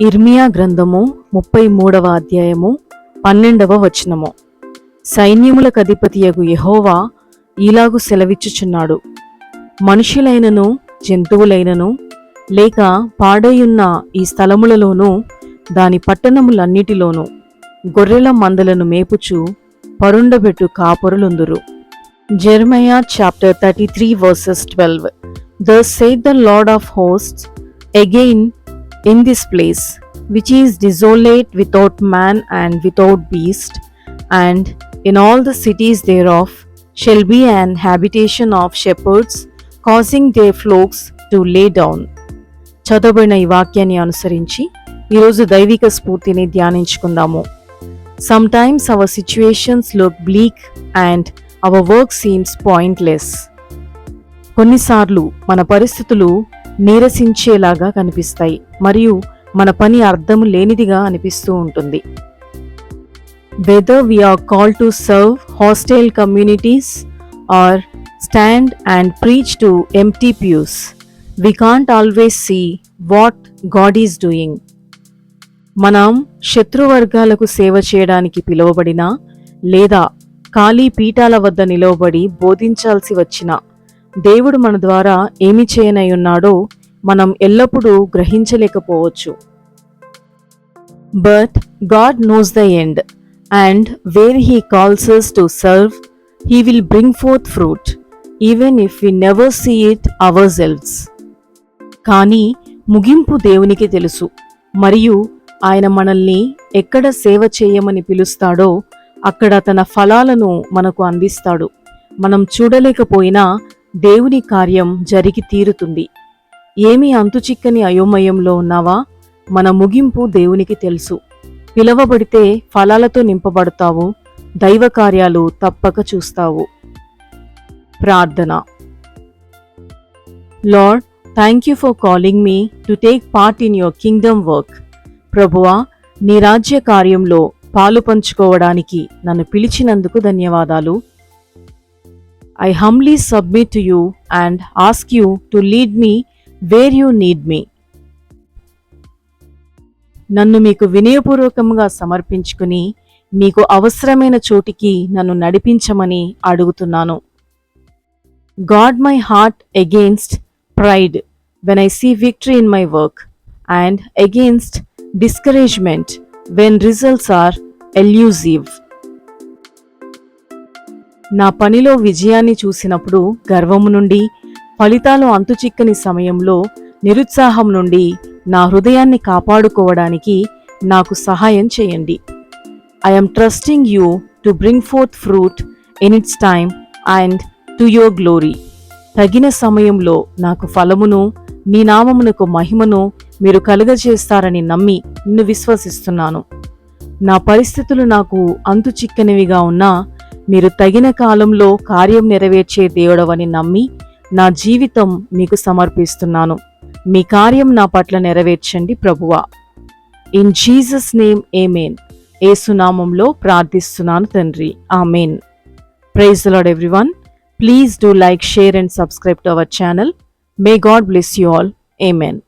ఇర్మియా గ్రంథము 33వ అధ్యాయము 12వ వచనము. సైన్యములకు అధిపతియగు యెహోవా ఈలాగు సెలవిచ్చుచున్నాడు, మనుషులైనను జంతువులైనను లేక పాడైయున్న ఈ స్థలములలోనూ దాని పట్టణములన్నిటిలోనూ గొర్రెల మందలను మేపుచు పరుండబెట్టు కాపరులుందురు. Jeremiah chapter 33 verses 12. Thus saith the Lord of hosts, again in this place, which is desolate without man and without beast, and in all the cities thereof shall be an habitation of shepherds, causing their flocks to lay down. చదవబడిన ఈ వాక్యాన్ని అనుసరించి ఈరోజు దైవిక స్ఫూర్తిని ధ్యానించుకుందాము. Sometimes our situations look bleak and our work seems pointless. కొన్నిసార్లు మన పరిస్థితులు నీరసించేలాగా కనిపిస్తాయి మరియు మన పని అర్థం లేనిదిగా అనిపిస్తూ ఉంటుంది. Whether we are called to serve hostile communities or stand and preach to empty pews, we can't always see what God is doing. మనం శత్రువర్గాలకు సేవ చేయడానికి పిలువబడినా లేదా ఖాళీ పీఠాల వద్ద నిలవబడి బోధించాల్సి వచ్చినా దేవుడు మన ద్వారా ఏమి చేయనయ్యున్నాడో మనం ఎల్లప్పుడూ గ్రహించలేకపోవచ్చు. But God knows the end, and where He calls us to serve, He will bring forth fruit, even if we never see it ourselves. కానీ ముగింపు దేవునికి తెలుసు, మరియు ఆయన మనల్ని ఎక్కడ సేవ చేయమని పిలుస్తాడో అక్కడ తన ఫలాలను మనకు అందిస్తాడు. మనం చూడలేకపోయినా దేవుని కార్యం జరిగి తీరుతుంది. ఏమీ అంతుచిక్కని అయోమయంలో ఉన్నావా? మన ముగింపు దేవునికి తెలుసు. పిలవబడితే ఫలాలతో నింపబడతావు, దైవ కార్యాలు తప్పక చూస్తావు. ప్రార్థన. Lord, thank you for calling me to take part in your Kingdom work. ప్రభువా, నీ రాజ్య కార్యంలో పాలు పంచుకోవడానికి నన్ను పిలిచినందుకు ధన్యవాదాలు. I humbly submit to you and ask you to lead me where you need me. నన్ను మీకు వినయపూర్వకంగా సమర్పించుకుని మీకు అవసరమైన చోటికి నన్ను నడిపించమని అడుగుతున్నాను. Guard my heart against pride when I see victory in my work, and against discouragement when results are elusive. నా పనిలో విజయాన్ని చూసినప్పుడు గర్వము నుండి, ఫలితాలు అంతుచిక్కని సమయంలో నిరుత్సాహం నుండి నా హృదయాన్ని కాపాడుకోవడానికి నాకు సహాయం చేయండి. I am trusting you to bring forth fruit in its time and to your glory. తగిన సమయంలో నాకు ఫలమును, నీ నామమునకు మహిమను మీరు కలుగజేస్తారని నమ్మి నిన్ను విశ్వసిస్తున్నాను. నా పరిస్థితులు నాకు అంతుచిక్కనివిగా ఉన్నా మీరు తగిన కాలంలో కార్యం నెరవేర్చే దేవుడవని నమ్మి నా జీవితం మీకు సమర్పిస్తున్నాను. మీ కార్యం నా పట్ల నెరవేర్చండి ప్రభువా. ఇన్ జీసస్ నేమ్ ఆమేన్. యేసు నామములో ప్రార్థిస్తున్నాను తండ్రి. ఆమేన్. Praise the lord everyone. Please do like, share and subscribe to our channel. May God bless you all. Amen.